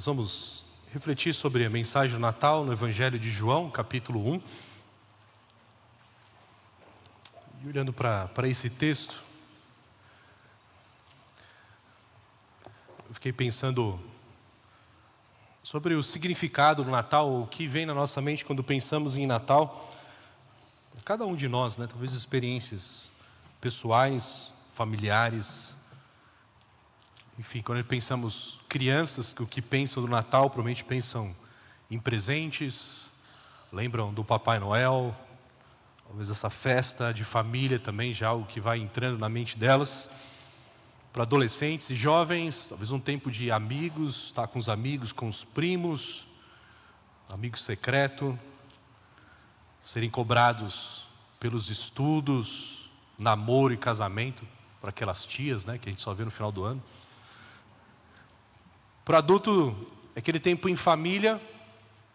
vamos refletir sobre a mensagem do Natal no Evangelho de João, capítulo 1. E olhando para esse texto, eu fiquei pensando sobre o significado do Natal, o que vem na nossa mente quando pensamos em Natal. Cada um de nós, talvez experiências pessoais, familiares. Enfim, quando pensamos crianças, que o que pensam do Natal, provavelmente pensam em presentes, lembram do Papai Noel, talvez essa festa de família também, já algo que vai entrando na mente delas. Para adolescentes e jovens, talvez um tempo de amigos, estar com os amigos, com os primos, amigo secreto, serem cobrados pelos estudos, namoro e casamento, para aquelas tias, que a gente só vê no final do ano. Para o adulto, é aquele tempo em família,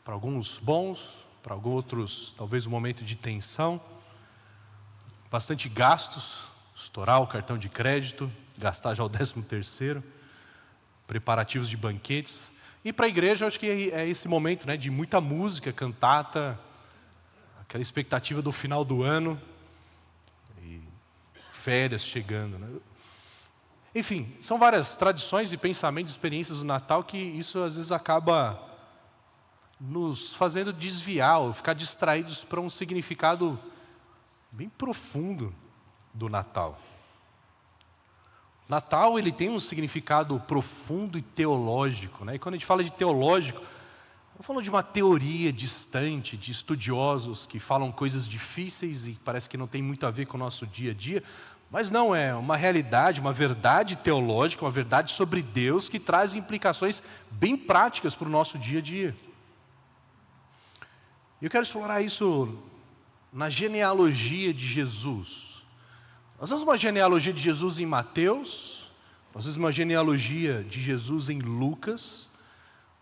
para alguns bons, para outros talvez um momento de tensão, bastante gastos, estourar o cartão de crédito, gastar já o 13º, preparativos de banquetes. E para a igreja, eu acho que é esse momento de muita música, cantata, aquela expectativa do final do ano, e férias chegando. Enfim, são várias tradições e pensamentos, experiências do Natal que isso às vezes acaba nos fazendo desviar ou ficar distraídos para um significado bem profundo do Natal. Natal, ele tem um significado profundo e teológico, E quando a gente fala de teológico, não falando de uma teoria distante, de estudiosos que falam coisas difíceis e parece que não tem muito a ver com o nosso dia a dia, mas não, é uma realidade, uma verdade teológica, uma verdade sobre Deus que traz implicações bem práticas para o nosso dia a dia. E eu quero explorar isso na genealogia de Jesus. Nós vemos uma genealogia de Jesus em Mateus, nós vemos uma genealogia de Jesus em Lucas,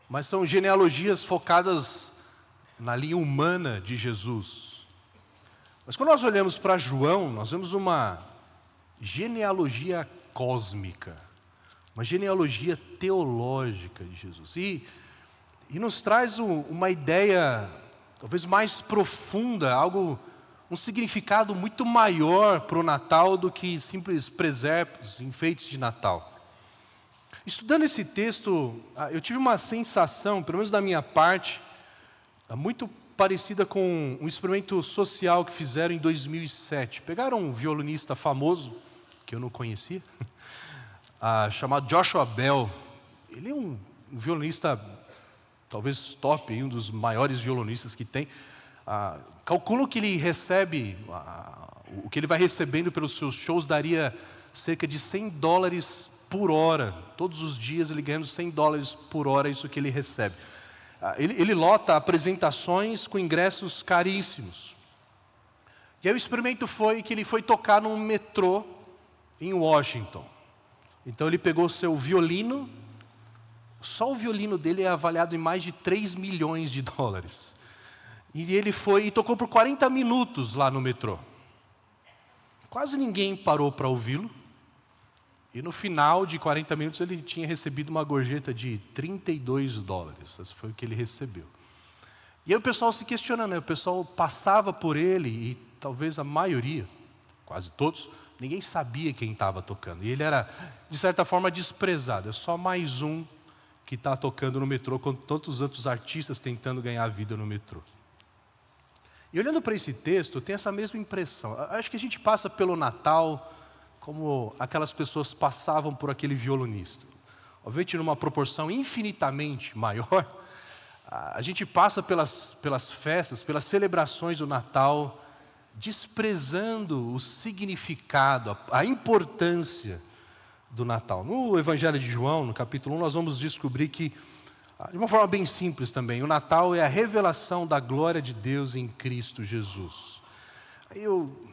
mas são genealogias focadas na linha humana de Jesus. Mas quando nós olhamos para João, nós vemos uma genealogia cósmica, uma genealogia teológica de Jesus. E nos traz uma ideia talvez mais profunda, um significado muito maior para o Natal do que simples presépios, enfeites de Natal. Estudando esse texto, eu tive uma sensação, pelo menos da minha parte, muito parecida com um experimento social que fizeram em 2007. Pegaram um violinista famoso, que eu não conhecia, chamado Joshua Bell. Ele é um violinista, talvez top, um dos maiores violonistas que tem. Calculo que ele recebe, o que ele vai recebendo pelos seus shows daria cerca de $100 por hora. Todos os dias ele ganhando $100 por hora, isso que ele recebe. Ele lota apresentações com ingressos caríssimos. E aí o experimento foi que ele foi tocar num metrô em Washington. Então ele pegou seu violino, só o violino dele é avaliado em mais de $3 milhões. E ele foi e tocou por 40 minutos lá no metrô. Quase ninguém parou para ouvi-lo. E no final de 40 minutos ele tinha recebido uma gorjeta de $32. Esse foi o que ele recebeu. E aí o pessoal se questionando, o pessoal passava por ele e talvez a maioria, quase todos, ninguém sabia quem estava tocando. E ele era, de certa forma, desprezado. É só mais um que está tocando no metrô, com tantos outros artistas tentando ganhar a vida no metrô. E olhando para esse texto, eu tenho essa mesma impressão. Acho que a gente passa pelo Natal como aquelas pessoas passavam por aquele violonista. Obviamente, numa proporção infinitamente maior, a gente passa pelas festas, pelas celebrações do Natal, desprezando o significado, a importância do Natal. No Evangelho de João, no capítulo 1, nós vamos descobrir que, de uma forma bem simples também, o Natal é a revelação da glória de Deus em Cristo Jesus. Aí eu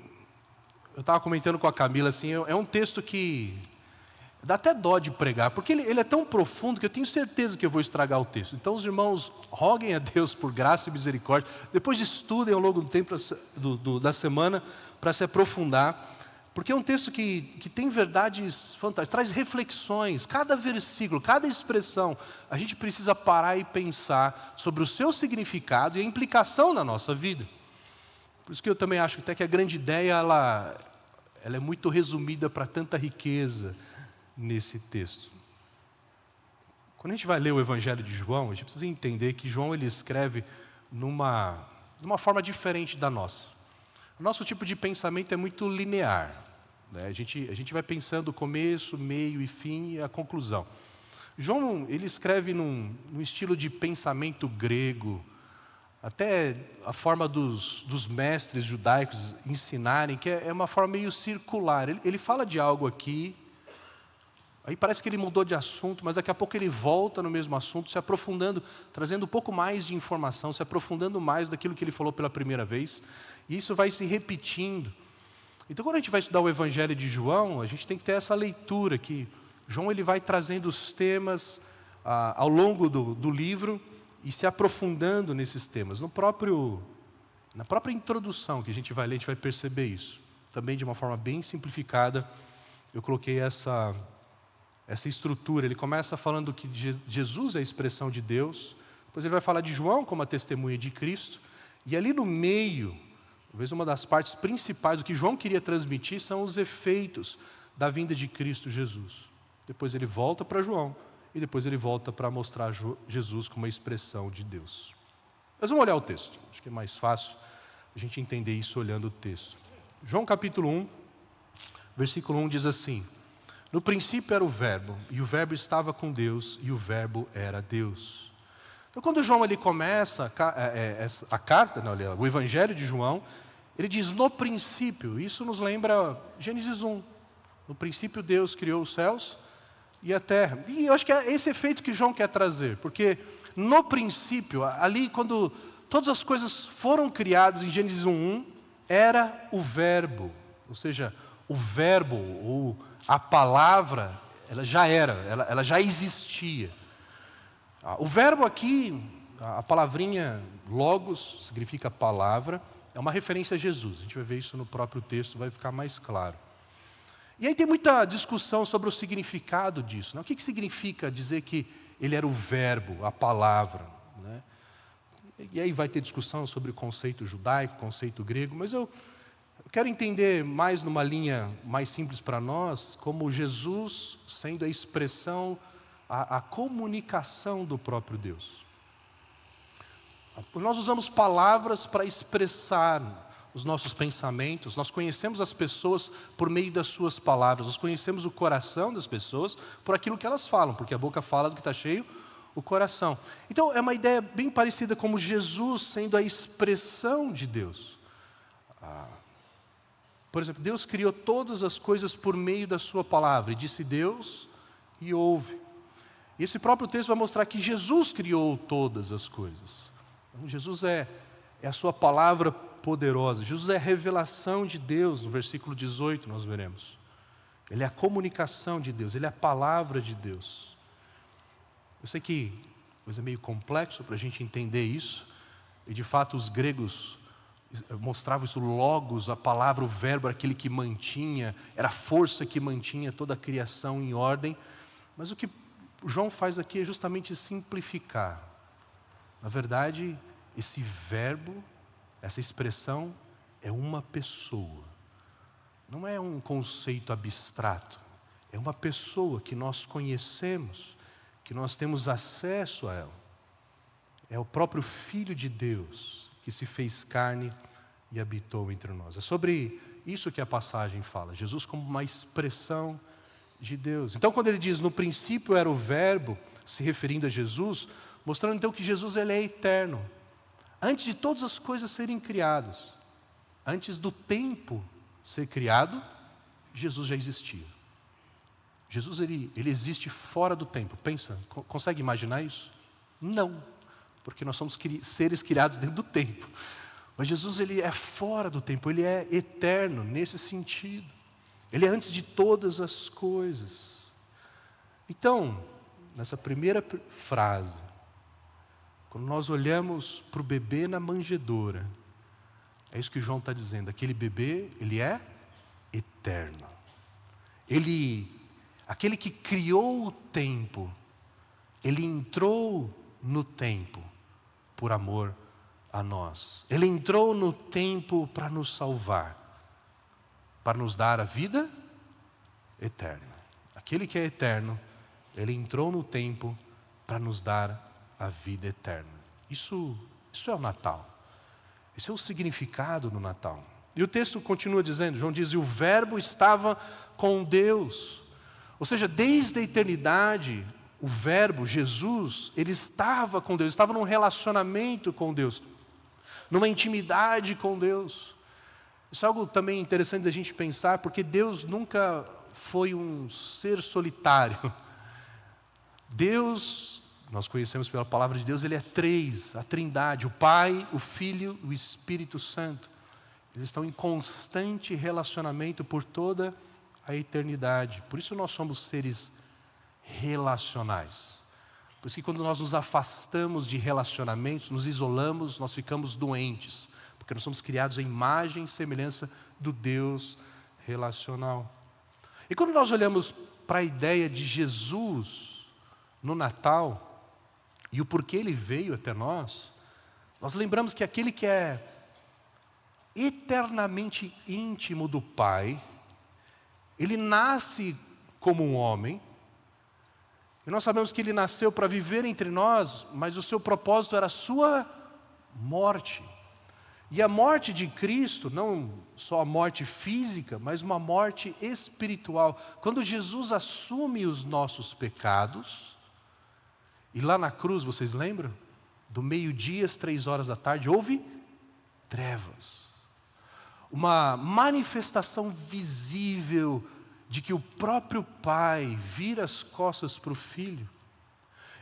estava comentando com a Camila, assim, é um texto que dá até dó de pregar, porque ele é tão profundo que eu tenho certeza que eu vou estragar o texto. Então os irmãos roguem a Deus por graça e misericórdia, depois estudem ao longo do tempo da semana para se aprofundar, Porque é um texto que tem verdades fantásticas, traz reflexões, cada versículo, cada expressão, a gente precisa parar e pensar sobre o seu significado e a implicação na nossa vida. Por isso que eu também acho até que a grande ideia, ela é muito resumida para tanta riqueza nesse texto. Quando a gente vai ler o Evangelho de João, a gente precisa entender que João ele escreve numa forma diferente da nossa. O nosso tipo de pensamento é muito linear, né? A gente vai pensando o começo, meio e fim e a conclusão. João ele escreve num estilo de pensamento grego, até a forma dos mestres judaicos ensinarem, que é uma forma meio circular. Ele fala de algo aqui, aí parece que ele mudou de assunto, mas daqui a pouco ele volta no mesmo assunto, se aprofundando, trazendo um pouco mais de informação, se aprofundando mais daquilo que ele falou pela primeira vez. E isso vai se repetindo. Então, quando a gente vai estudar o Evangelho de João, a gente tem que ter essa leitura que João ele vai trazendo os temas ao longo do livro e se aprofundando nesses temas. Na própria introdução que a gente vai ler, a gente vai perceber isso. Também de uma forma bem simplificada, eu coloquei essa estrutura. Ele começa falando que Jesus é a expressão de Deus, depois ele vai falar de João como a testemunha de Cristo, e ali no meio, talvez uma das partes principais do que João queria transmitir são os efeitos da vinda de Cristo Jesus. Depois ele volta para João, e depois ele volta para mostrar Jesus como a expressão de Deus. Mas vamos olhar o texto, acho que é mais fácil a gente entender isso olhando o texto. João capítulo 1, versículo 1 diz assim: no princípio era o Verbo, e o Verbo estava com Deus, e o Verbo era Deus. Então, quando João ele começa a carta, o Evangelho de João, ele diz no princípio. Isso nos lembra Gênesis 1. No princípio Deus criou os céus e a terra. E eu acho que é esse efeito que João quer trazer, porque no princípio, ali quando todas as coisas foram criadas em Gênesis 1:1, era o Verbo, ou seja, o Verbo ou a palavra, ela já existia. O verbo aqui, a palavrinha logos, significa palavra, é uma referência a Jesus. A gente vai ver isso no próprio texto, vai ficar mais claro. E aí tem muita discussão sobre o significado disso, né? O que significa dizer que ele era o verbo, a palavra, né? E aí vai ter discussão sobre o conceito judaico, conceito grego, mas eu quero entender mais numa linha mais simples para nós, como Jesus sendo a expressão, a comunicação do próprio Deus. Nós usamos palavras para expressar os nossos pensamentos, nós conhecemos as pessoas por meio das suas palavras, nós conhecemos o coração das pessoas por aquilo que elas falam, porque a boca fala do que está cheio o coração. Então é uma ideia bem parecida como Jesus sendo a expressão de Deus. Por exemplo, Deus criou todas as coisas por meio da sua palavra, e disse Deus e houve. E esse próprio texto vai mostrar que Jesus criou todas as coisas. Então, Jesus é a sua palavra poderosa. Jesus é a revelação de Deus, no versículo 18 nós veremos. Ele é a comunicação de Deus, ele é a palavra de Deus. Eu sei que coisa meio complexo para a gente entender isso, e de fato os gregos mostravam isso, logos, a palavra, o verbo, era aquele que mantinha, era a força que mantinha toda a criação em ordem. Mas o que João faz aqui é justamente simplificar. Na verdade, esse verbo, essa expressão, é uma pessoa. Não é um conceito abstrato. É uma pessoa que nós conhecemos, que nós temos acesso a ela. É o próprio Filho de Deus que se fez carne e habitou entre nós. É sobre isso que a passagem fala. Jesus como uma expressão de Deus. Então, quando ele diz, no princípio era o Verbo, se referindo a Jesus, mostrando então que Jesus ele é eterno. Antes de todas as coisas serem criadas, antes do tempo ser criado, Jesus já existia. Jesus ele existe fora do tempo. Pensa, consegue imaginar isso? Não, porque nós somos seres criados dentro do tempo. Mas Jesus ele é fora do tempo, ele é eterno nesse sentido. Ele é antes de todas as coisas. Então, nessa primeira frase, quando nós olhamos para o bebê na manjedoura, é isso que João está dizendo. Aquele bebê, ele é eterno. Aquele que criou o tempo, ele entrou no tempo por amor a nós. Ele entrou no tempo para nos salvar, para nos dar a vida eterna. Aquele que é eterno, ele entrou no tempo para nos dar a vida eterna. Isso é o Natal. Esse é o significado do Natal. E o texto continua dizendo, João diz, e o Verbo estava com Deus. Ou seja, desde a eternidade, o Verbo, Jesus, ele estava com Deus, estava num relacionamento com Deus, numa intimidade com Deus. Isso é algo também interessante da gente pensar, porque Deus nunca foi um ser solitário. Deus, nós conhecemos pela palavra de Deus, ele é três, a Trindade, o Pai, o Filho e o Espírito Santo. Eles estão em constante relacionamento por toda a eternidade. Por isso nós somos seres relacionais. Por isso que quando nós nos afastamos de relacionamentos, nos isolamos, nós ficamos doentes. Porque nós somos criados à imagem e semelhança do Deus relacional. E quando nós olhamos para a ideia de Jesus no Natal, e o porquê ele veio até nós, nós lembramos que aquele que é eternamente íntimo do Pai, ele nasce como um homem, e nós sabemos que ele nasceu para viver entre nós, mas o seu propósito era a sua morte. E a morte de Cristo, não só a morte física, mas uma morte espiritual. Quando Jesus assume os nossos pecados, e lá na cruz, vocês lembram? Do meio-dia às 3h houve trevas. Uma manifestação visível de que o próprio Pai vira as costas para o Filho.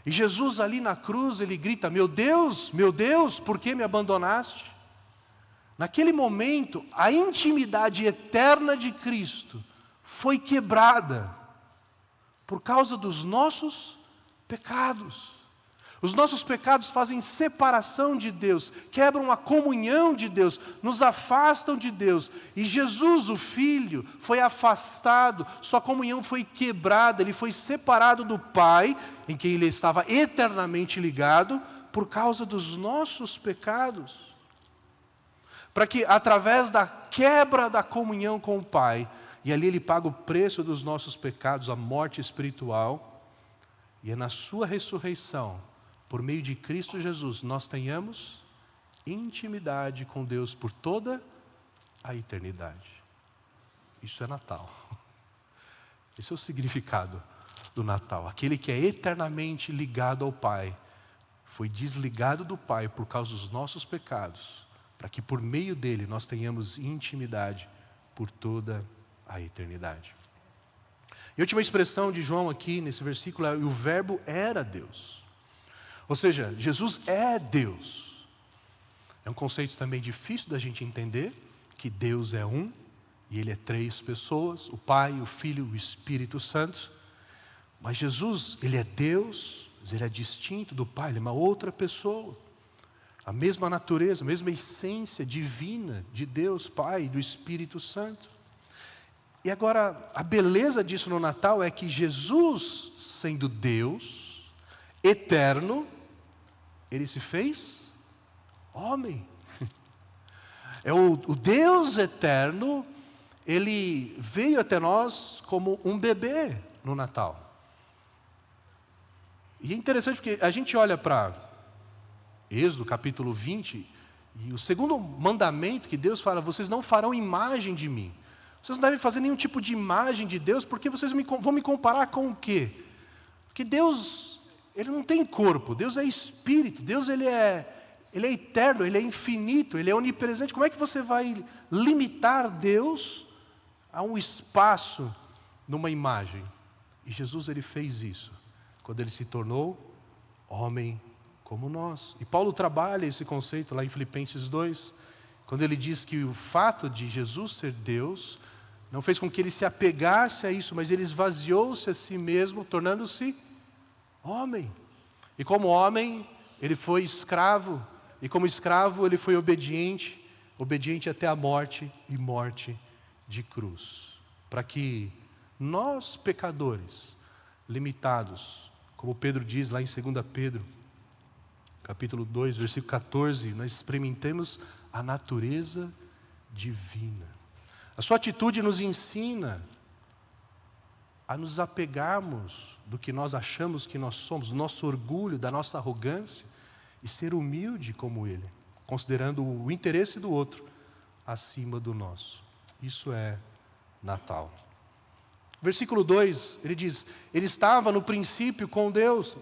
E Jesus ali na cruz, ele grita, meu Deus, por que me abandonaste? Naquele momento, a intimidade eterna de Cristo foi quebrada por causa dos nossos pecados. Os nossos pecados fazem separação de Deus, quebram a comunhão de Deus, nos afastam de Deus. E Jesus, o Filho, foi afastado, sua comunhão foi quebrada, ele foi separado do Pai, em quem ele estava eternamente ligado, por causa dos nossos pecados. Para que, através da quebra da comunhão com o Pai, e ali ele paga o preço dos nossos pecados, a morte espiritual, e é na sua ressurreição, por meio de Cristo Jesus, nós tenhamos intimidade com Deus por toda a eternidade. Isso é Natal. Esse é o significado do Natal. Aquele que é eternamente ligado ao Pai, foi desligado do Pai por causa dos nossos pecados, para que por meio dele nós tenhamos intimidade por toda a eternidade. E a última expressão de João aqui nesse versículo é: o Verbo era Deus. Ou seja, Jesus é Deus. É um conceito também difícil da gente entender, que Deus é um, e Ele é três pessoas, o Pai, o Filho e o Espírito Santo. Mas Jesus, Ele é Deus, mas Ele é distinto do Pai, Ele é uma outra pessoa. A mesma natureza, a mesma essência divina de Deus, Pai e do Espírito Santo. E agora, a beleza disso no Natal é que Jesus, sendo Deus, eterno, Ele se fez homem. É o Deus eterno, Ele veio até nós como um bebê no Natal. E é interessante porque a gente olha para Êxodo capítulo 20, e o segundo mandamento que Deus fala: vocês não farão imagem de mim. Vocês não devem fazer nenhum tipo de imagem de Deus, porque vocês vão me comparar com o quê? Porque Deus, Ele não tem corpo, Deus é espírito, Deus ele é eterno, Ele é infinito, Ele é onipresente. Como é que você vai limitar Deus a um espaço numa imagem? E Jesus, Ele fez isso, quando Ele se tornou homem como nós. E Paulo trabalha esse conceito lá em Filipenses 2, quando ele diz que o fato de Jesus ser Deus não fez com que Ele se apegasse a isso, mas Ele esvaziou-se a si mesmo, tornando-se homem. E como homem, Ele foi escravo, e como escravo Ele foi obediente até a morte e morte de cruz, para que nós, pecadores, limitados, como Pedro diz lá em 2 Pedro, capítulo 2, versículo 14, nós experimentemos a natureza divina. A sua atitude nos ensina a nos apegarmos do que nós achamos que nós somos, do nosso orgulho, da nossa arrogância, e ser humilde como Ele, considerando o interesse do outro acima do nosso. Isso é Natal. Versículo 2, ele diz, ele estava no princípio com Deus.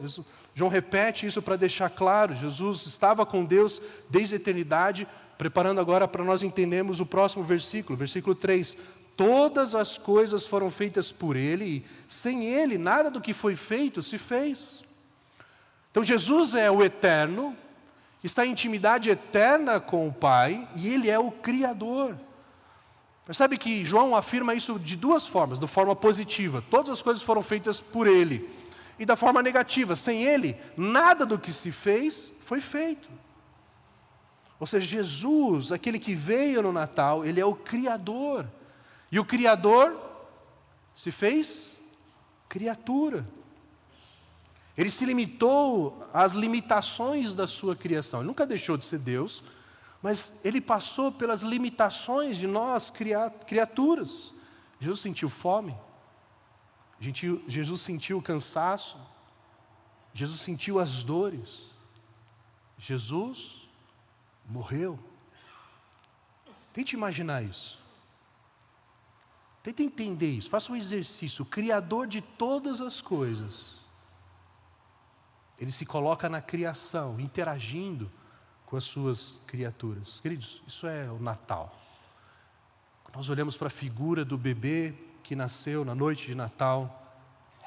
João repete isso para deixar claro, Jesus estava com Deus desde a eternidade, preparando agora para nós entendermos o próximo versículo, versículo 3. Todas as coisas foram feitas por Ele, e sem Ele nada do que foi feito se fez. Então Jesus é o eterno, está em intimidade eterna com o Pai, e Ele é o Criador. Percebe que João afirma isso de duas formas, da forma positiva, todas as coisas foram feitas por Ele, e da forma negativa, sem Ele, nada do que se fez foi feito. Ou seja, Jesus, aquele que veio no Natal, Ele é o Criador, e o Criador se fez criatura. Ele se limitou às limitações da sua criação. Ele nunca deixou de ser Deus, mas Ele passou pelas limitações de nós, criaturas. Jesus sentiu fome, Jesus sentiu cansaço, Jesus sentiu as dores, Jesus morreu. Tente imaginar isso. Tente entender isso, faça um exercício. O Criador de todas as coisas, Ele se coloca na criação, interagindo com as suas criaturas. Queridos, isso é o Natal. Nós olhamos para a figura do bebê que nasceu na noite de Natal.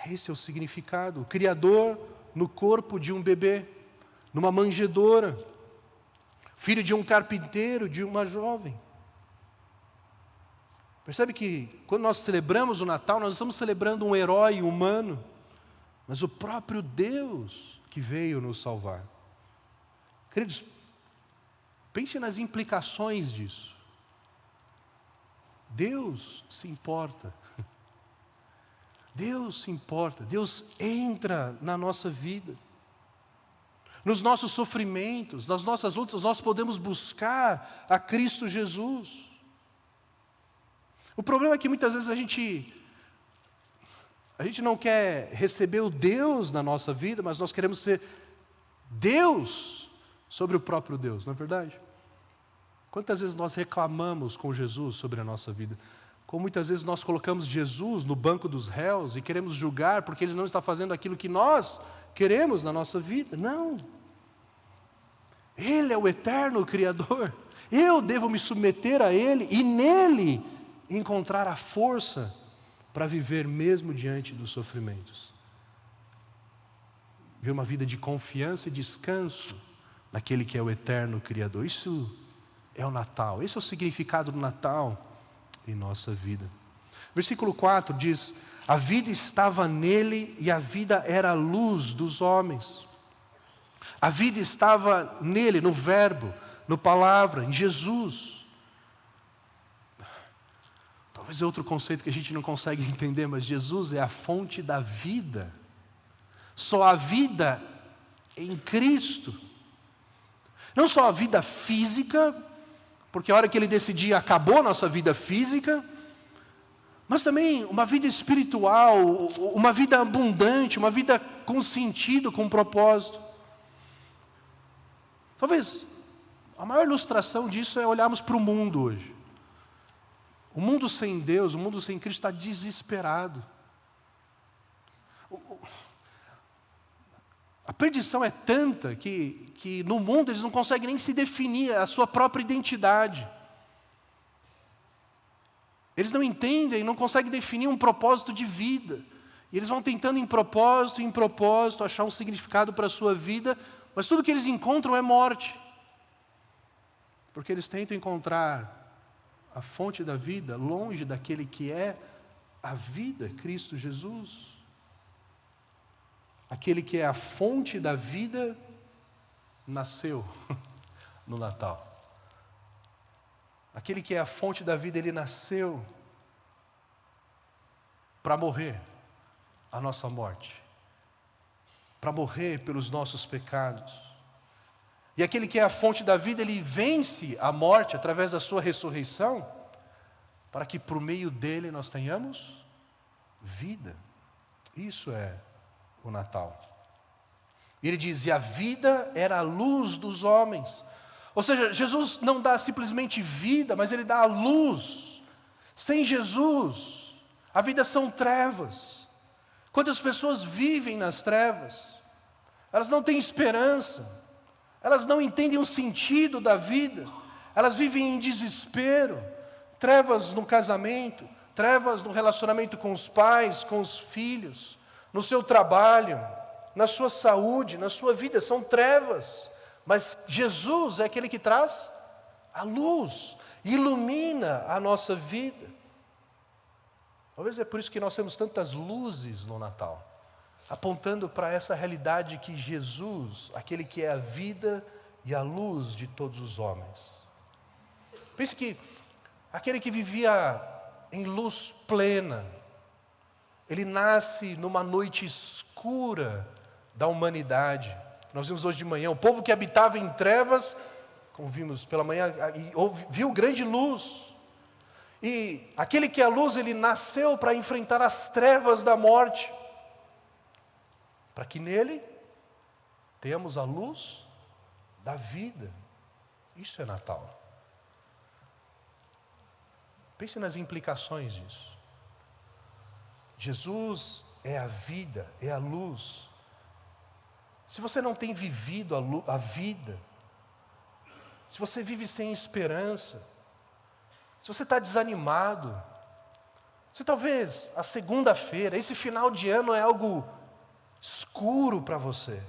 Esse é o significado. O Criador no corpo de um bebê, numa manjedoura, filho de um carpinteiro, de uma jovem. Percebe que quando nós celebramos o Natal, nós estamos celebrando um herói humano, mas o próprio Deus que veio nos salvar. Queridos, pense nas implicações disso. Deus se importa. Deus se importa. Deus entra na nossa vida. Nos nossos sofrimentos, nas nossas lutas, nós podemos buscar a Cristo Jesus. O problema é que muitas vezes a gente não quer receber o Deus na nossa vida, mas nós queremos ser Deus sobre o próprio Deus, não é verdade? Quantas vezes nós reclamamos com Jesus sobre a nossa vida? Como muitas vezes nós colocamos Jesus no banco dos réus e queremos julgar porque Ele não está fazendo aquilo que nós queremos na nossa vida. Não. Ele é o eterno Criador. Eu devo me submeter a Ele e nele encontrar a força para viver mesmo diante dos sofrimentos. Viver uma vida de confiança e descanso naquele que é o eterno Criador. Isso é o Natal. Esse é o significado do Natal em nossa vida. Versículo 4 diz: a vida estava nele e a vida era a luz dos homens. A vida estava nele, no Verbo, no Palavra, em Jesus. Talvez é outro conceito que a gente não consegue entender, mas Jesus é a fonte da vida. Só há vida em Cristo. Não só a vida física, porque a hora que Ele decidir acabou a nossa vida física, mas também uma vida espiritual, uma vida abundante, uma vida com sentido, com propósito. Talvez a maior ilustração disso é olharmos para o mundo hoje. O mundo sem Deus, o mundo sem Cristo está desesperado. A perdição é tanta que no mundo eles não conseguem nem se definir a sua própria identidade. Eles não entendem, não conseguem definir um propósito de vida. E eles vão tentando em propósito, achar um significado para a sua vida, mas tudo que eles encontram é morte. Porque eles tentam encontrar a fonte da vida longe daquele que é a vida, Cristo Jesus. Aquele que é a fonte da vida nasceu no Natal. Aquele que é a fonte da vida, Ele nasceu para morrer a nossa morte, para morrer pelos nossos pecados. E aquele que é a fonte da vida, ele vence a morte através da sua ressurreição, para que por meio dele nós tenhamos vida. Isso é o Natal. E ele diz, e a vida era a luz dos homens. Ou seja, Jesus não dá simplesmente vida, mas ele dá a luz. Sem Jesus, a vida são trevas. Quantas pessoas vivem nas trevas? Elas não têm esperança. Elas não entendem o sentido da vida. Elas vivem em desespero. Trevas no casamento, trevas no relacionamento com os pais, com os filhos, no seu trabalho, na sua saúde, na sua vida, são trevas. Mas Jesus é aquele que traz a luz, ilumina a nossa vida. Talvez é por isso que nós temos tantas luzes no Natal, apontando para essa realidade que Jesus, aquele que é a vida e a luz de todos os homens. Pense que aquele que vivia em luz plena, ele nasce numa noite escura da humanidade. Nós vimos hoje de manhã, o povo que habitava em trevas, como vimos pela manhã, viu grande luz. E aquele que é a luz, ele nasceu para enfrentar as trevas da morte, para que nele tenhamos a luz da vida. Isso é Natal. Pense nas implicações disso. Jesus é a vida, é a luz. Se você não tem vivido a vida, se você vive sem esperança, se você está desanimado, se talvez a segunda-feira, esse final de ano é algo escuro para você,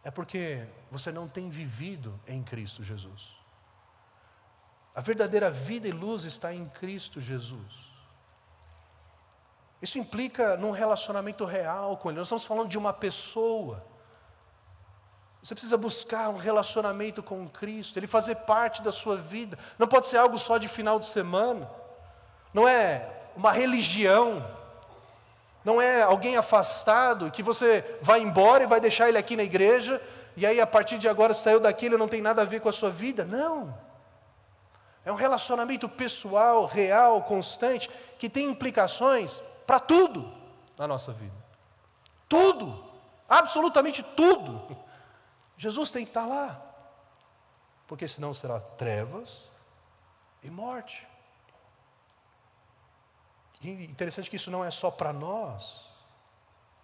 é porque você não tem vivido em Cristo Jesus. A verdadeira vida e luz está em Cristo Jesus. Isso implica num relacionamento real com Ele. Nós estamos falando de uma pessoa. Você precisa buscar um relacionamento com Cristo, Ele fazer parte da sua vida. Não pode ser algo só de final de semana. Não é uma religião. Não é alguém afastado que você vai embora e vai deixar ele aqui na igreja, e aí a partir de agora saiu daqui, ele não tem nada a ver com a sua vida. Não. É um relacionamento pessoal, real, constante, que tem implicações para tudo na nossa vida. Tudo, absolutamente tudo. Jesus tem que estar lá, porque senão será trevas e morte. E interessante que isso não é só para nós,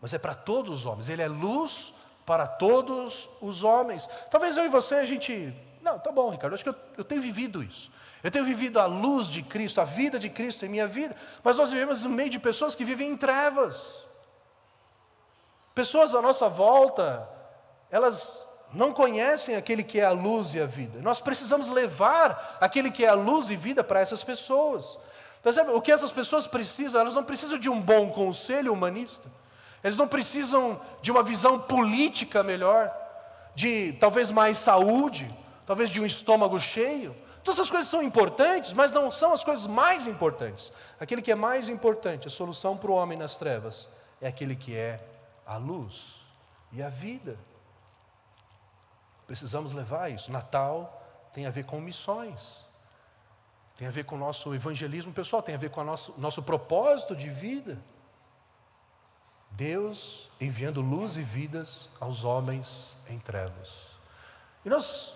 mas é para todos os homens. Ele é luz para todos os homens. Talvez eu e você, a gente... Não, tá bom, Ricardo, acho que eu tenho vivido isso. Eu tenho vivido a luz de Cristo, a vida de Cristo em minha vida, mas nós vivemos no meio de pessoas que vivem em trevas. Pessoas à nossa volta, elas não conhecem aquele que é a luz e a vida. Nós precisamos levar aquele que é a luz e vida para essas pessoas. Percebe? O que essas pessoas precisam? Elas não precisam de um bom conselho humanista. Eles não precisam de uma visão política melhor, de talvez mais saúde, talvez de um estômago cheio. Todas essas coisas são importantes, mas não são as coisas mais importantes. Aquele que é mais importante, a solução para o homem nas trevas, é aquele que é a luz e a vida. Precisamos levar isso. Natal tem a ver com missões, tem a ver com o nosso evangelismo pessoal, tem a ver com o nosso propósito de vida. Deus enviando luz e vidas aos homens em trevas. E nós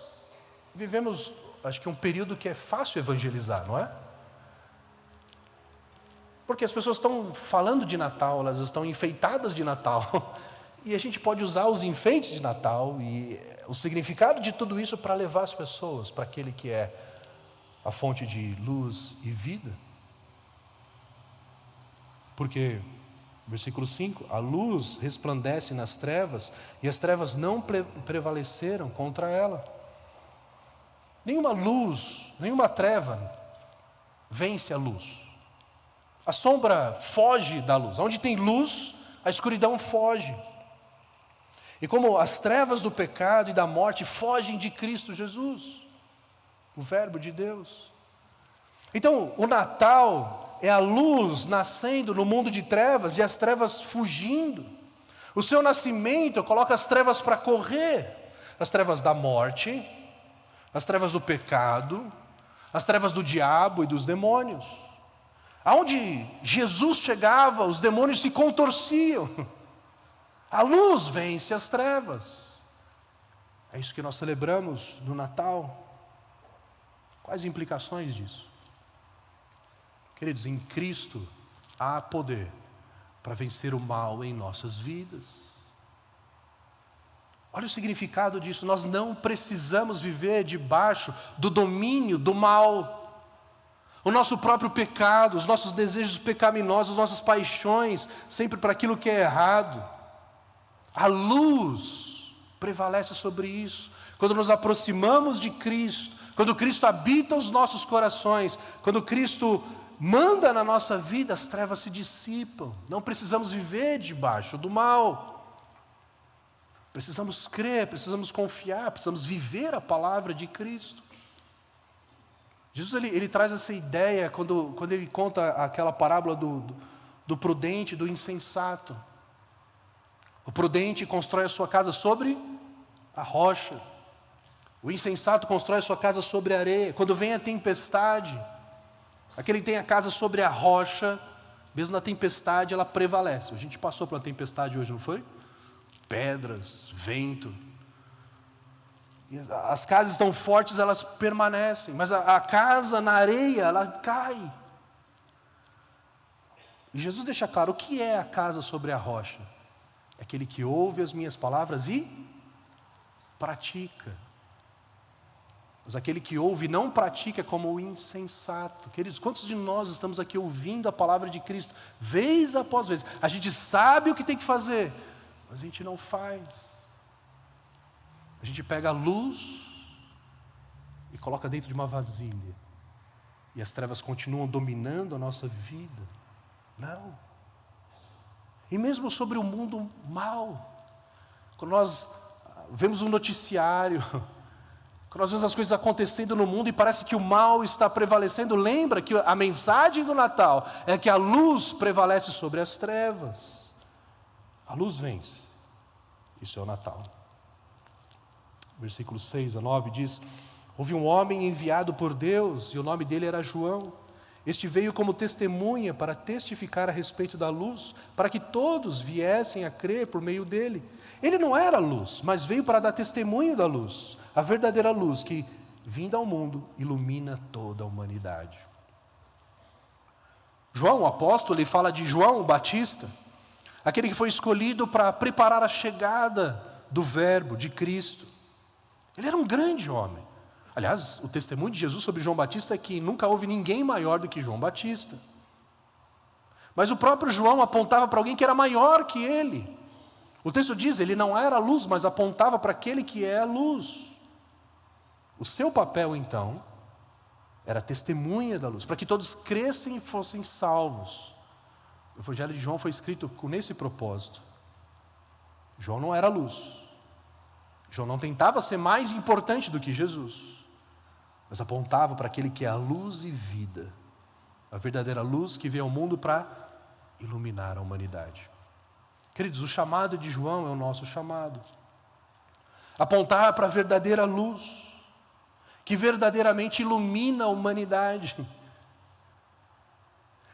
vivemos, acho que um período que é fácil evangelizar, não é? Porque as pessoas estão falando de Natal, elas estão enfeitadas de Natal. E a gente pode usar os enfeites de Natal e o significado de tudo isso para levar as pessoas para aquele que é a fonte de luz e vida. Porque, versículo 5, a luz resplandece nas trevas e as trevas não prevaleceram contra ela. Nenhuma luz, nenhuma treva vence a luz. A sombra foge da luz. Onde tem luz, a escuridão foge. E como as trevas do pecado e da morte fogem de Cristo Jesus, o Verbo de Deus. Então, o Natal é a luz nascendo no mundo de trevas e as trevas fugindo. O seu nascimento coloca as trevas para correr. As trevas da morte, as trevas do pecado, as trevas do diabo e dos demônios. Aonde Jesus chegava, os demônios se contorciam. A luz vence as trevas. É isso que nós celebramos no Natal. Quais implicações disso? Queridos, em Cristo há poder para vencer o mal em nossas vidas. Olha o significado disso. Nós não precisamos viver debaixo do domínio do mal. O nosso próprio pecado, os nossos desejos pecaminosos, as nossas paixões, sempre para aquilo que é errado. A luz prevalece sobre isso. Quando nos aproximamos de Cristo, quando Cristo habita os nossos corações, quando Cristo manda na nossa vida, as trevas se dissipam. Não precisamos viver debaixo do mal. Precisamos crer, precisamos confiar, precisamos viver a palavra de Cristo. Jesus ele traz essa ideia quando ele conta aquela parábola do prudente e do insensato. O prudente constrói a sua casa sobre a rocha. O insensato constrói a sua casa sobre a areia. Quando vem a tempestade, aquele que tem a casa sobre a rocha, mesmo na tempestade, ela prevalece. A gente passou pela tempestade hoje, não foi? Pedras, vento. E as casas estão fortes, elas permanecem. Mas a casa na areia, ela cai. E Jesus deixa claro, o que é a casa sobre a rocha? É aquele que ouve as minhas palavras e pratica. Mas aquele que ouve e não pratica é como o insensato. Queridos, quantos de nós estamos aqui ouvindo a palavra de Cristo, vez após vez? A gente sabe o que tem que fazer, mas a gente não faz. A gente pega a luz e coloca dentro de uma vasilha. E as trevas continuam dominando a nossa vida. Não. E mesmo sobre o mundo mal. Quando nós vemos um noticiário, quando nós vemos as coisas acontecendo no mundo e parece que o mal está prevalecendo, lembra que a mensagem do Natal é que a luz prevalece sobre as trevas. A luz vence. Isso é o Natal. Versículos 6 a 9 diz: houve um homem enviado por Deus, e o nome dele era João. Este veio como testemunha para testificar a respeito da luz, para que todos viessem a crer por meio dele. Ele não era luz, mas veio para dar testemunho da luz, a verdadeira luz que, vinda ao mundo, ilumina toda a humanidade. João, o apóstolo, ele fala de João o Batista, aquele que foi escolhido para preparar a chegada do Verbo, de Cristo. Ele era um grande homem. Aliás, o testemunho de Jesus sobre João Batista é que nunca houve ninguém maior do que João Batista. Mas o próprio João apontava para alguém que era maior que ele. O texto diz, ele não era a luz, mas apontava para aquele que é a luz. O seu papel, então, era testemunha da luz, para que todos crescem e fossem salvos. O Evangelho de João foi escrito com esse propósito. João não era a luz. João não tentava ser mais importante do que Jesus, mas apontava para aquele que é a luz e vida, a verdadeira luz que veio ao mundo para iluminar a humanidade. Queridos, o chamado de João é o nosso chamado. Apontar para a verdadeira luz, que verdadeiramente ilumina a humanidade.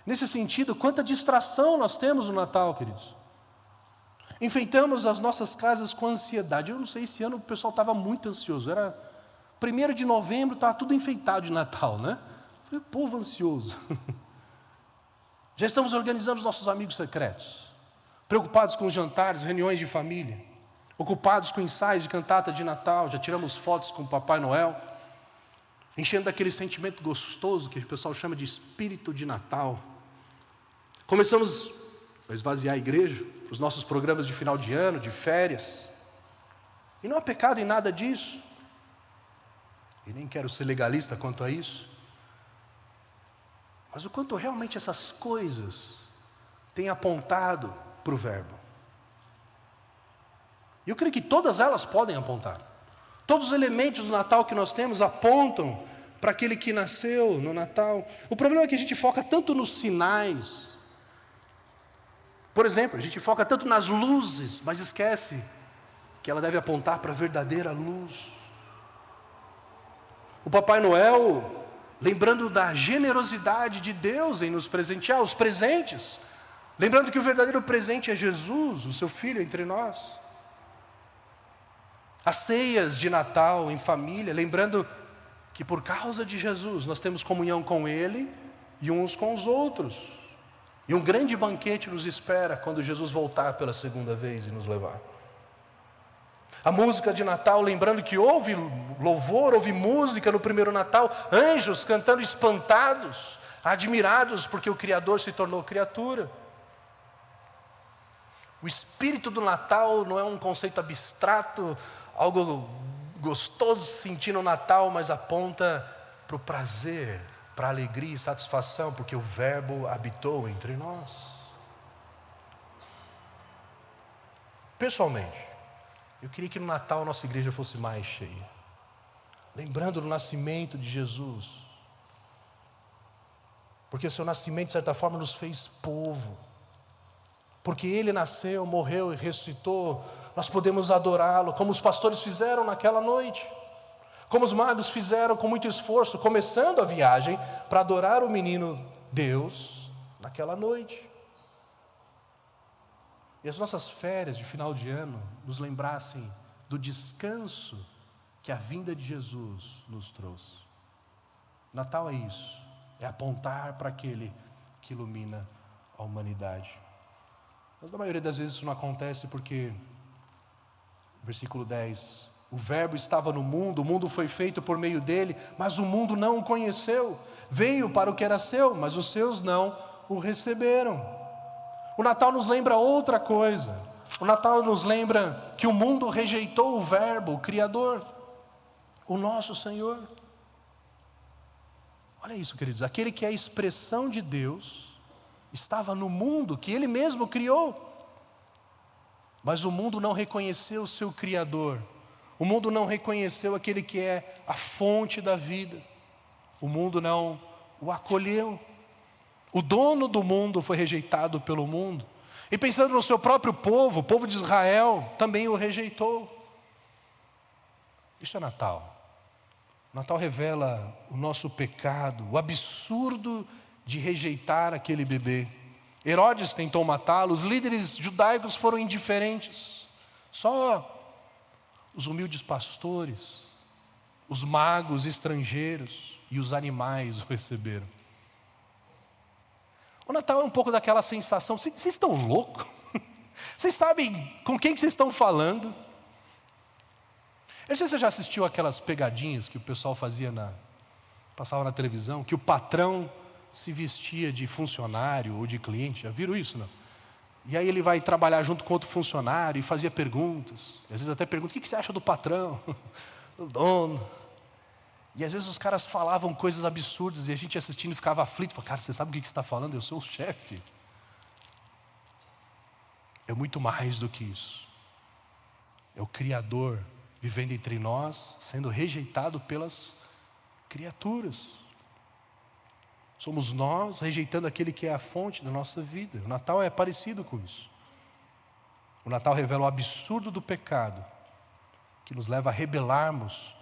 Nesse sentido, quanta distração nós temos no Natal, queridos. Enfeitamos as nossas casas com ansiedade. Eu não sei, esse ano o pessoal estava muito ansioso. Era 1º de novembro, estava tudo enfeitado de Natal, né? Falei, povo ansioso. Já estamos organizando os nossos amigos secretos, preocupados com os jantares, reuniões de família, ocupados com ensaios de cantata de Natal, já tiramos fotos com o Papai Noel, enchendo daquele sentimento gostoso que o pessoal chama de espírito de Natal. Começamos a esvaziar a igreja, os nossos programas de final de ano, de férias. E não há pecado em nada disso. E nem quero ser legalista quanto a isso. Mas o quanto realmente essas coisas têm apontado para o Verbo. E eu creio que todas elas podem apontar. Todos os elementos do Natal que nós temos apontam para aquele que nasceu no Natal. O problema é que a gente foca tanto nos sinais. Por exemplo, a gente foca tanto nas luzes, mas esquece que ela deve apontar para a verdadeira luz. O Papai Noel, lembrando da generosidade de Deus em nos presentear, os presentes, lembrando que o verdadeiro presente é Jesus, o seu Filho entre nós. As ceias de Natal em família, lembrando que por causa de Jesus nós temos comunhão com Ele e uns com os outros. E um grande banquete nos espera quando Jesus voltar pela segunda vez e nos levar. A música de Natal, lembrando que houve louvor, houve música no primeiro Natal, anjos cantando espantados, admirados porque o Criador se tornou criatura. O espírito do Natal não é um conceito abstrato, algo gostoso de sentir no Natal, mas aponta para o prazer, para a alegria e satisfação, porque o Verbo habitou entre nós. Pessoalmente, eu queria que no Natal a nossa igreja fosse mais cheia, lembrando do nascimento de Jesus, porque o seu nascimento de certa forma nos fez povo, porque Ele nasceu, morreu e ressuscitou, nós podemos adorá-lo, como os pastores fizeram naquela noite, como os magos fizeram com muito esforço, começando a viagem para adorar o menino Deus naquela noite. E as nossas férias de final de ano nos lembrassem do descanso que a vinda de Jesus nos trouxe. Natal é isso, é apontar para aquele que ilumina a humanidade. Mas na maioria das vezes isso não acontece porque, versículo 10, o Verbo estava no mundo, o mundo foi feito por meio dele, mas o mundo não o conheceu. Veio para o que era seu, mas os seus não o receberam. O Natal nos lembra outra coisa. O Natal nos lembra que o mundo rejeitou o Verbo, o Criador, o nosso Senhor. Olha isso, queridos, aquele que é a expressão de Deus estava no mundo que Ele mesmo criou, mas o mundo não reconheceu o seu Criador, o mundo não reconheceu aquele que é a fonte da vida, o mundo não o acolheu. O dono do mundo foi rejeitado pelo mundo, e pensando no seu próprio povo, o povo de Israel, também o rejeitou. Isso é Natal. Natal revela o nosso pecado, o absurdo de rejeitar aquele bebê. Herodes tentou matá-lo, os líderes judaicos foram indiferentes. Só os humildes pastores, os magos estrangeiros e os animais o receberam. O Natal é um pouco daquela sensação, vocês estão loucos? Vocês sabem com quem que vocês estão falando? Eu não sei se você já assistiu aquelas pegadinhas que o pessoal passava na televisão, que o patrão se vestia de funcionário ou de cliente, já viram isso, não? E aí ele vai trabalhar junto com outro funcionário e fazia perguntas, e às vezes até pergunta, o que você acha do patrão, do dono? E às vezes os caras falavam coisas absurdas e a gente assistindo ficava aflito. Falava, cara, você sabe o que você está falando? Eu sou o chefe. É muito mais do que isso. É o Criador vivendo entre nós, sendo rejeitado pelas criaturas. Somos nós rejeitando aquele que é a fonte da nossa vida. O Natal é parecido com isso. O Natal revela o absurdo do pecado, que nos leva a rebelarmos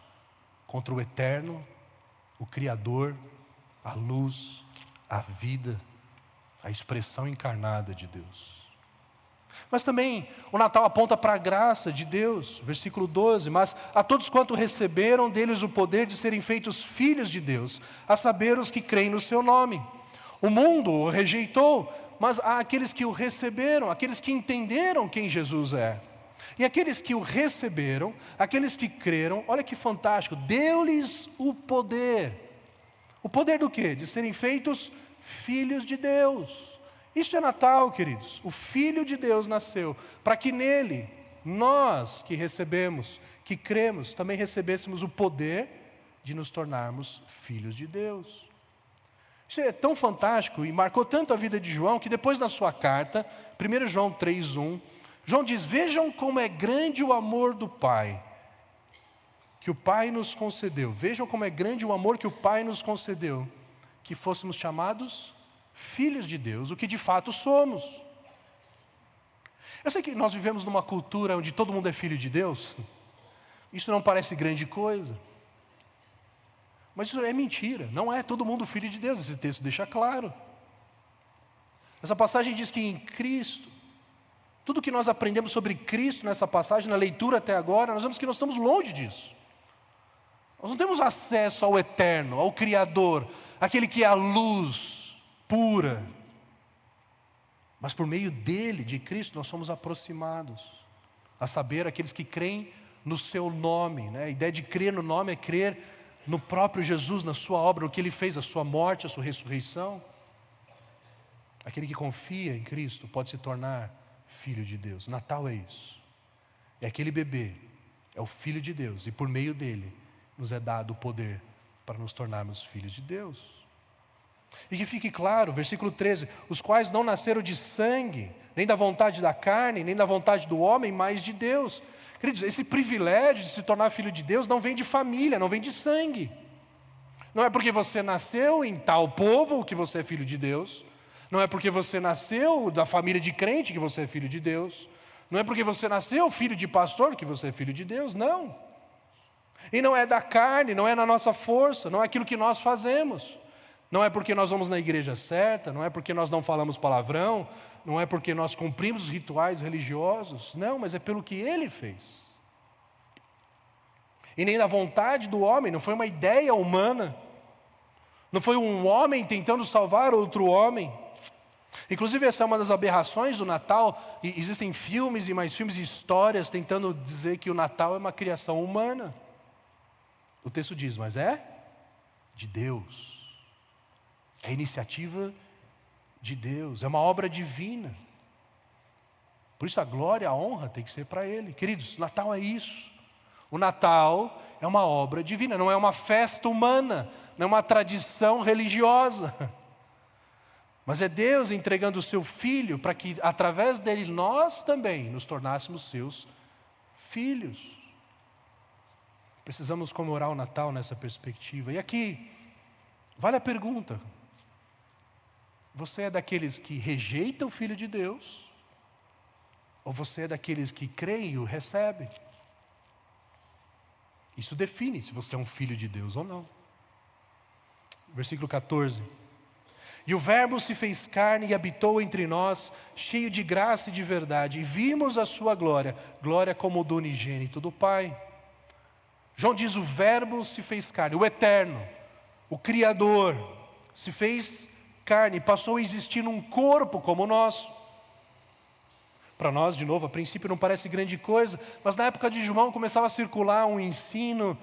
contra o eterno, o Criador, a luz, a vida, a expressão encarnada de Deus. Mas também o Natal aponta para a graça de Deus, versículo 12, mas a todos quanto receberam deles o poder de serem feitos filhos de Deus, a saber os que creem no seu nome. O mundo o rejeitou, mas há aqueles que o receberam, aqueles que entenderam quem Jesus é. E aqueles que o receberam, aqueles que creram, olha que fantástico, deu-lhes o poder. O poder do quê? De serem feitos filhos de Deus. Isso é Natal, queridos. O Filho de Deus nasceu para que nele, nós que recebemos, que cremos, também recebêssemos o poder de nos tornarmos filhos de Deus. Isso é tão fantástico e marcou tanto a vida de João, que depois na sua carta, 1 João 3:1, João diz, vejam como é grande o amor do Pai, que o Pai nos concedeu. Vejam como é grande o amor que o Pai nos concedeu, que fôssemos chamados filhos de Deus, o que de fato somos. Eu sei que nós vivemos numa cultura onde todo mundo é filho de Deus. Isso não parece grande coisa. Mas isso é mentira. Não é todo mundo filho de Deus. Esse texto deixa claro. Essa passagem diz que em Cristo, tudo que nós aprendemos sobre Cristo nessa passagem, na leitura até agora, nós vemos que nós estamos longe disso. Nós não temos acesso ao eterno, ao Criador, aquele que é a luz pura. Mas por meio dele, de Cristo, nós somos aproximados. A saber, aqueles que creem no seu nome. A ideia de crer no nome é crer no próprio Jesus, na sua obra, no que ele fez, a sua morte, a sua ressurreição. Aquele que confia em Cristo pode se tornar filho de Deus. Natal é isso. É aquele bebê, é o Filho de Deus. E por meio dele nos é dado o poder para nos tornarmos filhos de Deus. E que fique claro, versículo 13, os quais não nasceram de sangue, nem da vontade da carne, nem da vontade do homem, mas de Deus. Queridos, esse privilégio de se tornar filho de Deus não vem de família, não vem de sangue. Não é porque você nasceu em tal povo que você é filho de Deus. Não é porque você nasceu da família de crente que você é filho de Deus. Não é porque você nasceu filho de pastor que você é filho de Deus, não. E não é da carne, não é na nossa força, não é aquilo que nós fazemos. Não é porque nós vamos na igreja certa, não é porque nós não falamos palavrão, não é porque nós cumprimos os rituais religiosos, não, mas é pelo que Ele fez. E nem da vontade do homem, não foi uma ideia humana, não foi um homem tentando salvar outro homem. Inclusive essa é uma das aberrações do Natal, e existem filmes e mais filmes e histórias tentando dizer que o Natal é uma criação humana. O texto diz, mas é de Deus. É iniciativa de Deus, é uma obra divina. Por isso a glória, a honra tem que ser para Ele. Queridos, Natal é isso. O Natal é uma obra divina, não é uma festa humana, não é uma tradição religiosa. Mas é Deus entregando o seu Filho para que através dele nós também nos tornássemos seus filhos. Precisamos comemorar o Natal nessa perspectiva. E aqui, vale a pergunta. Você é daqueles que rejeitam o Filho de Deus? Ou você é daqueles que creem e o recebem? Isso define se você é um filho de Deus ou não. Versículo 14. E o Verbo se fez carne e habitou entre nós, cheio de graça e de verdade. E vimos a sua glória, glória como do unigênito do Pai. João diz, o Verbo se fez carne, o Eterno, o Criador, se fez carne, passou a existir num corpo como o nosso. Para nós, de novo, a princípio não parece grande coisa, mas na época de João começava a circular um ensino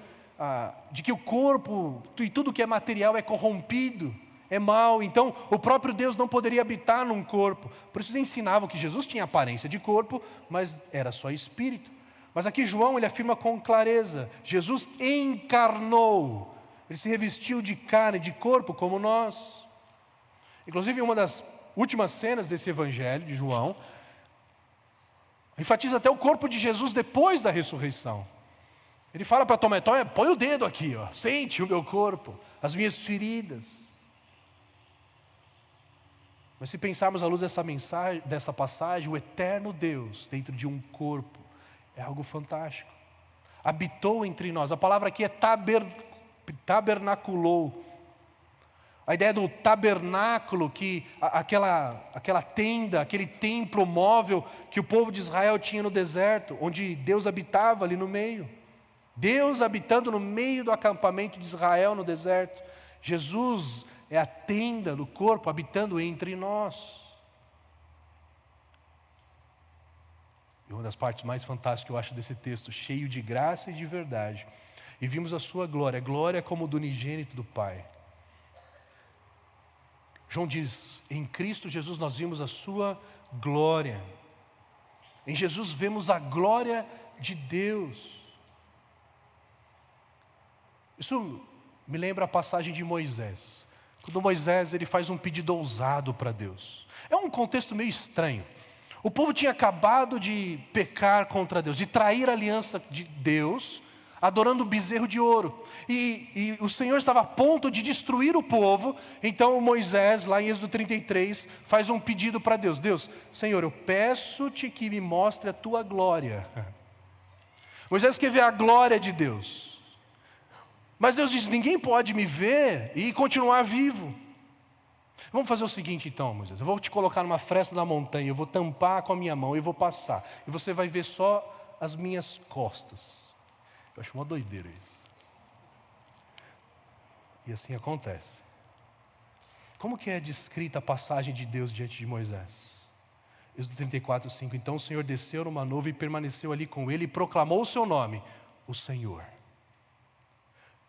de que o corpo e tudo que é material é corrompido, é mau. Então o próprio Deus não poderia habitar num corpo. Por isso eles ensinavam que Jesus tinha aparência de corpo, mas era só espírito. Mas aqui João ele afirma com clareza, Jesus encarnou, ele se revestiu de carne, de corpo como nós. Inclusive uma das últimas cenas desse evangelho de João enfatiza até o corpo de Jesus depois da ressurreição. Ele fala para Tomé, põe o dedo aqui, sente o meu corpo, as minhas feridas. Mas se pensarmos à luz dessa passagem, o eterno Deus dentro de um corpo é algo fantástico. Habitou entre nós, a palavra aqui é tabernaculou. A ideia do tabernáculo, que aquela tenda, aquele templo móvel que o povo de Israel tinha no deserto, onde Deus habitava ali no meio. Deus habitando no meio do acampamento de Israel no deserto. Jesus é a tenda do corpo habitando entre nós. E uma das partes mais fantásticas que eu acho desse texto, cheio de graça e de verdade. E vimos a sua glória, glória como do unigênito do Pai. João diz, em Cristo Jesus nós vimos a sua glória. Em Jesus vemos a glória de Deus. Isso me lembra a passagem de Moisés. Quando Moisés ele faz um pedido ousado para Deus. É um contexto meio estranho. O povo tinha acabado de pecar contra Deus, de trair a aliança de Deus, adorando o bezerro de ouro. E o Senhor estava a ponto de destruir o povo. Então Moisés, lá em Êxodo 33, faz um pedido para Deus. Deus, Senhor, eu peço-te que me mostre a tua glória. Moisés quer ver a glória de Deus. Mas Deus diz, ninguém pode me ver e continuar vivo. Vamos fazer o seguinte então, Moisés. Eu vou te colocar numa fresta da montanha, eu vou tampar com a minha mão e vou passar. E você vai ver só as minhas costas. Eu acho uma doideira isso. E assim acontece. Como que é descrita a passagem de Deus diante de Moisés? Êxodo 34, 5. Então o Senhor desceu numa nuvem e permaneceu ali com ele e proclamou o seu nome, o Senhor.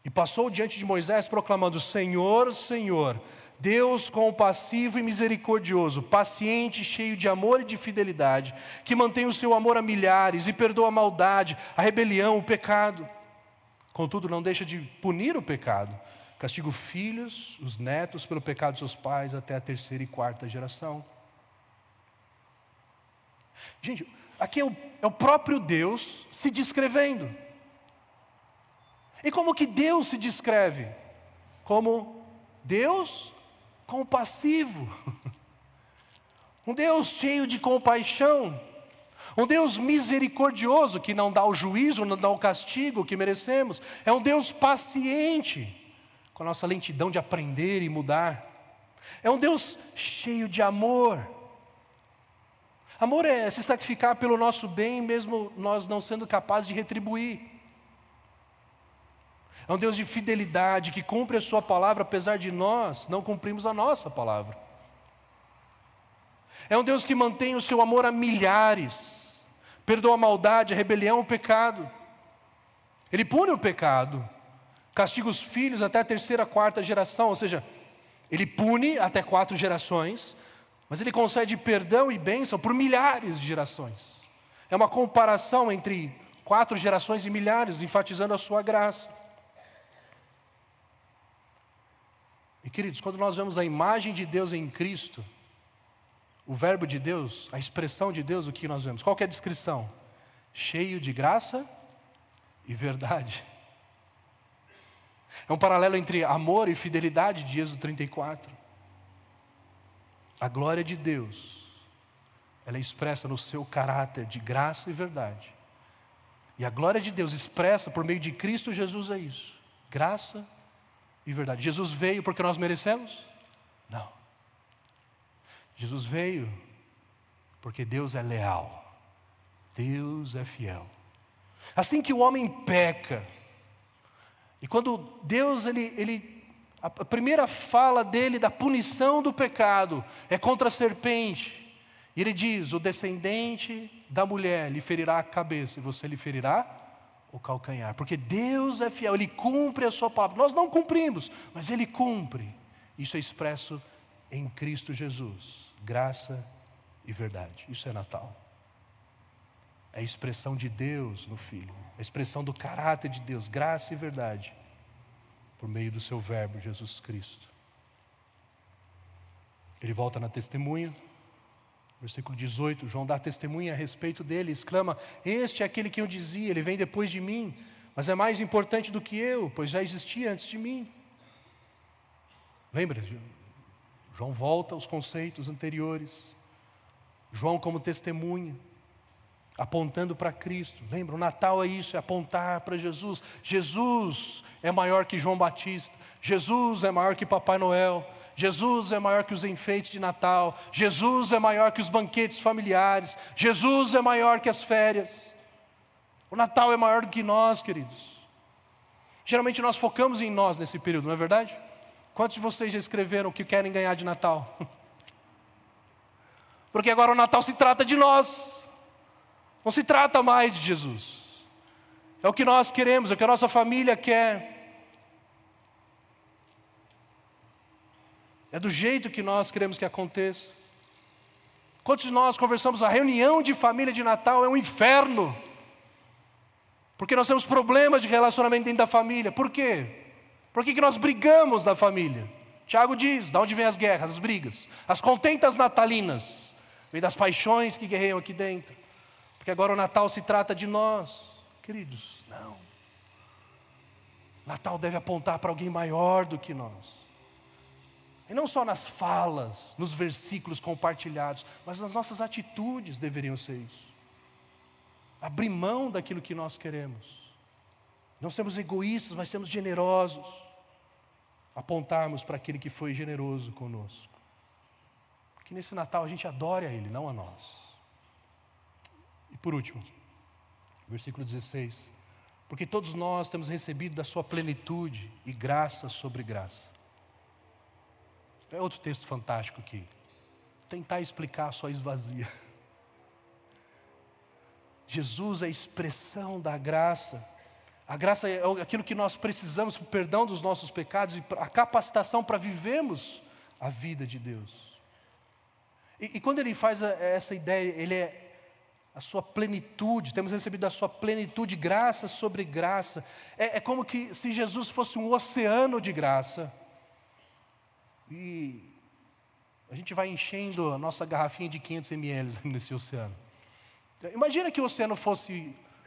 E passou diante de Moisés proclamando, Senhor, Senhor, Deus compassivo e misericordioso, paciente, cheio de amor e de fidelidade, que mantém o seu amor a milhares e perdoa a maldade, a rebelião, o pecado. Contudo, não deixa de punir o pecado. Castiga os filhos, os netos, pelo pecado de seus pais até a 3ª e 4ª geração. Gente, aqui é o próprio Deus se descrevendo. E como que Deus se descreve? Como Deus compassivo. Um Deus cheio de compaixão. Um Deus misericordioso que não dá o juízo, não dá o castigo que merecemos. É um Deus paciente, com a nossa lentidão de aprender e mudar. É um Deus cheio de amor. Amor é se sacrificar pelo nosso bem, mesmo nós não sendo capazes de retribuir. É um Deus de fidelidade, que cumpre a sua palavra, apesar de nós não cumprirmos a nossa palavra. É um Deus que mantém o seu amor a milhares, perdoa a maldade, a rebelião, o pecado. Ele pune o pecado, castiga os filhos até a 3ª, 4ª geração, ou seja, ele pune até 4 gerações, mas ele concede perdão e bênção por milhares de gerações. É uma comparação entre 4 gerações e milhares, enfatizando a sua graça. E queridos, quando nós vemos a imagem de Deus em Cristo, o verbo de Deus, a expressão de Deus, o que nós vemos? Qual que é a descrição? Cheio de graça e verdade. É um paralelo entre amor e fidelidade de Êxodo 34. A glória de Deus, ela é expressa no seu caráter de graça e verdade. E a glória de Deus expressa por meio de Cristo Jesus é isso. Graça e verdade. Jesus veio porque nós merecemos? Não. Jesus veio porque Deus é leal. Deus é fiel. Assim que o homem peca, e quando Deus, a primeira fala dele da punição do pecado é contra a serpente. E ele diz, o descendente da mulher lhe ferirá a cabeça e você lhe ferirá o calcanhar. Porque Deus é fiel, Ele cumpre a sua palavra. Nós não cumprimos, mas Ele cumpre. Isso é expresso em Cristo Jesus. Graça e verdade. Isso é Natal. É a expressão de Deus no Filho. A expressão do caráter de Deus, graça e verdade. Por meio do seu verbo, Jesus Cristo. Ele volta na testemunha. Versículo 18, João dá testemunha a respeito dele, exclama, este é aquele que eu dizia, ele vem depois de mim, mas é mais importante do que eu, pois já existia antes de mim. Lembra? João volta aos conceitos anteriores. João como testemunha, apontando para Cristo. Lembra, o Natal é isso, é apontar para Jesus. Jesus é maior que João Batista. Jesus é maior que Papai Noel. Jesus é maior que os enfeites de Natal. Jesus é maior que os banquetes familiares. Jesus é maior que as férias. O Natal é maior do que nós, queridos. Geralmente nós focamos em nós nesse período, não é verdade? Quantos de vocês já escreveram o que querem ganhar de Natal? Porque agora o Natal se trata de nós. Não se trata mais de Jesus. É o que nós queremos, é o que a nossa família quer. É do jeito que nós queremos que aconteça. Quantos de nós conversamos, a reunião de família de Natal é um inferno. Porque nós temos problemas de relacionamento dentro da família. Por quê? Por que nós brigamos na família? Tiago diz, de onde vêm as guerras, as brigas? As contentas natalinas. Vem das paixões que guerreiam aqui dentro. Porque agora o Natal se trata de nós. Queridos, não. Natal deve apontar para alguém maior do que nós. E não só nas falas, nos versículos compartilhados, mas nas nossas atitudes deveriam ser isso. Abrir mão daquilo que nós queremos. Não sermos egoístas, mas sermos generosos. Apontarmos para aquele que foi generoso conosco. Que nesse Natal a gente adore a Ele, não a nós. E por último, versículo 16. Porque todos nós temos recebido da sua plenitude e graça sobre graça. É outro texto fantástico aqui. Tentar explicar só esvazia. Jesus é a expressão da graça. A graça é aquilo que nós precisamos para o perdão dos nossos pecados e a capacitação para vivermos a vida de Deus. E quando ele faz essa ideia, ele é a sua plenitude, temos recebido da sua plenitude graça sobre graça. É como que se Jesus fosse um oceano de graça. E a gente vai enchendo a nossa garrafinha de 500 ml nesse oceano. Imagina que o oceano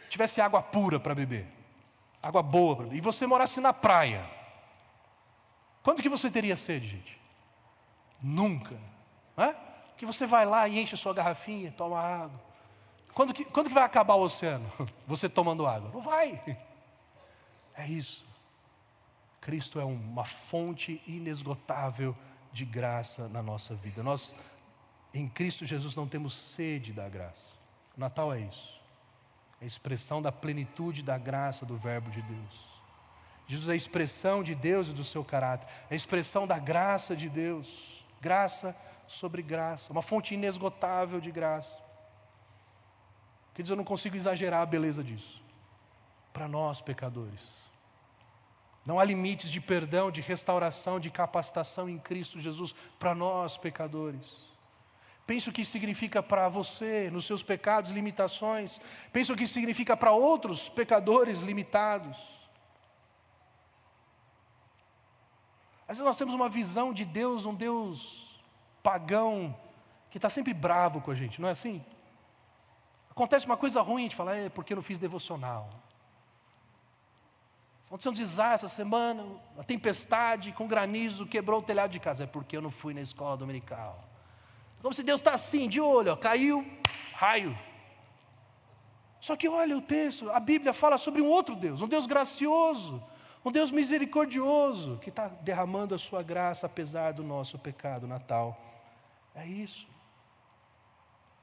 tivesse água pura para beber. Água boa para beber. E você morasse na praia. Quando que você teria sede, gente? Nunca. Não é? Que você vai lá e enche a sua garrafinha, toma água. Quando que vai acabar o oceano? Você tomando água? Não vai. É isso. Cristo é uma fonte inesgotável de graça na nossa vida. Nós, em Cristo Jesus, não temos sede da graça. O Natal é isso. É a expressão da plenitude da graça do Verbo de Deus. Jesus é a expressão de Deus e do seu caráter. É a expressão da graça de Deus. Graça sobre graça. Uma fonte inesgotável de graça. Quer dizer, eu não consigo exagerar a beleza disso. Para nós, pecadores. Não há limites de perdão, de restauração, de capacitação em Cristo Jesus para nós, pecadores. Pense o que significa para você, nos seus pecados e limitações. Pense o que significa para outros pecadores limitados. Às vezes nós temos uma visão de Deus, um Deus pagão, que está sempre bravo com a gente, não é assim? Acontece uma coisa ruim, a gente fala, porque eu não fiz devocional. Aconteceu um desastre essa semana, uma tempestade com granizo, quebrou o telhado de casa. É porque eu não fui na escola dominical. Como se Deus está assim, de olho, caiu, raio. Só que olha o texto, a Bíblia fala sobre um outro Deus, um Deus gracioso, um Deus misericordioso, que está derramando a sua graça apesar do nosso pecado. Natal é isso.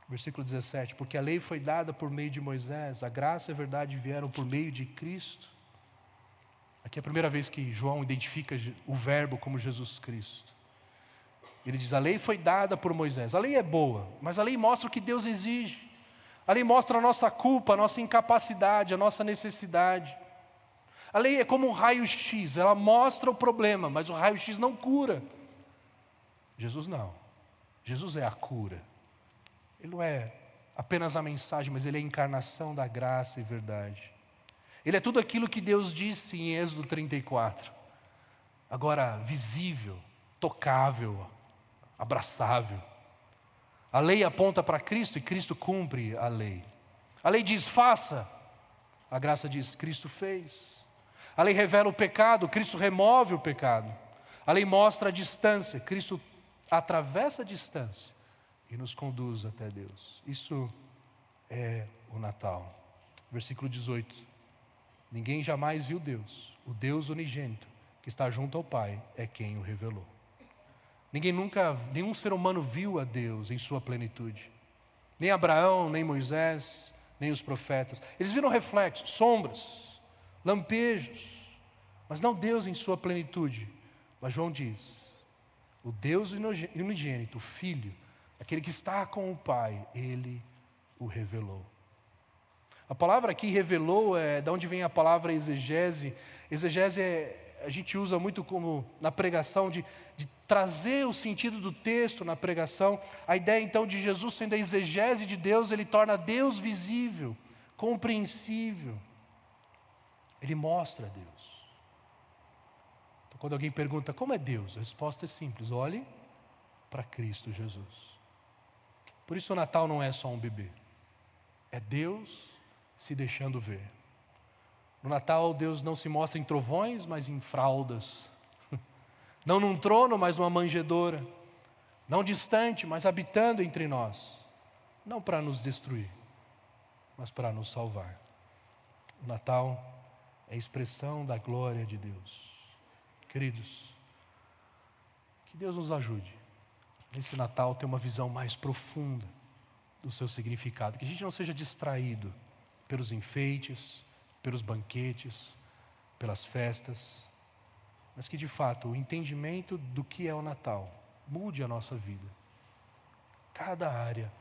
Versículo 17, porque a lei foi dada por meio de Moisés, a graça e a verdade vieram por meio de Cristo. Aqui é a primeira vez que João identifica o Verbo como Jesus Cristo. Ele diz, a lei foi dada por Moisés. A lei é boa, mas a lei mostra o que Deus exige. A lei mostra a nossa culpa, a nossa incapacidade, a nossa necessidade. A lei é como um raio-x, ela mostra o problema, mas o raio-x não cura. Jesus não. Jesus é a cura. Ele não é apenas a mensagem, mas ele é a encarnação da graça e verdade. Ele é tudo aquilo que Deus disse em Êxodo 34. Agora visível, tocável, abraçável. A lei aponta para Cristo e Cristo cumpre a lei. A lei diz, faça. A graça diz, Cristo fez. A lei revela o pecado, Cristo remove o pecado. A lei mostra a distância, Cristo atravessa a distância e nos conduz até Deus. Isso é o Natal. Versículo 18. Ninguém jamais viu Deus. O Deus unigênito que está junto ao Pai é quem o revelou. Nenhum ser humano viu a Deus em sua plenitude. Nem Abraão, nem Moisés, nem os profetas. Eles viram reflexos, sombras, lampejos, mas não Deus em sua plenitude. Mas João diz, o Deus unigênito, o Filho, aquele que está com o Pai, Ele o revelou. A palavra aqui, revelou, é de onde vem a palavra exegese. Exegese a gente usa muito como na pregação de trazer o sentido do texto na pregação. A ideia então de Jesus sendo a exegese de Deus, ele torna Deus visível, compreensível. Ele mostra Deus. Então, quando alguém pergunta como é Deus, a resposta é simples, olhe para Cristo Jesus. Por isso o Natal não é só um bebê. É Deus se deixando ver. No Natal, Deus não se mostra em trovões, mas em fraldas. Não num trono, mas numa manjedoura. Não distante, mas habitando entre nós. Não para nos destruir, mas para nos salvar. O Natal é a expressão da glória de Deus. Queridos, que Deus nos ajude nesse Natal ter uma visão mais profunda do seu significado. Que a gente não seja distraído pelos enfeites, pelos banquetes, pelas festas, mas que de fato o entendimento do que é o Natal mude a nossa vida, cada área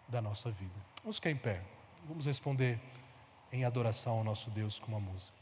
da nossa vida. Vamos ficar em pé, vamos responder em adoração ao nosso Deus com uma música.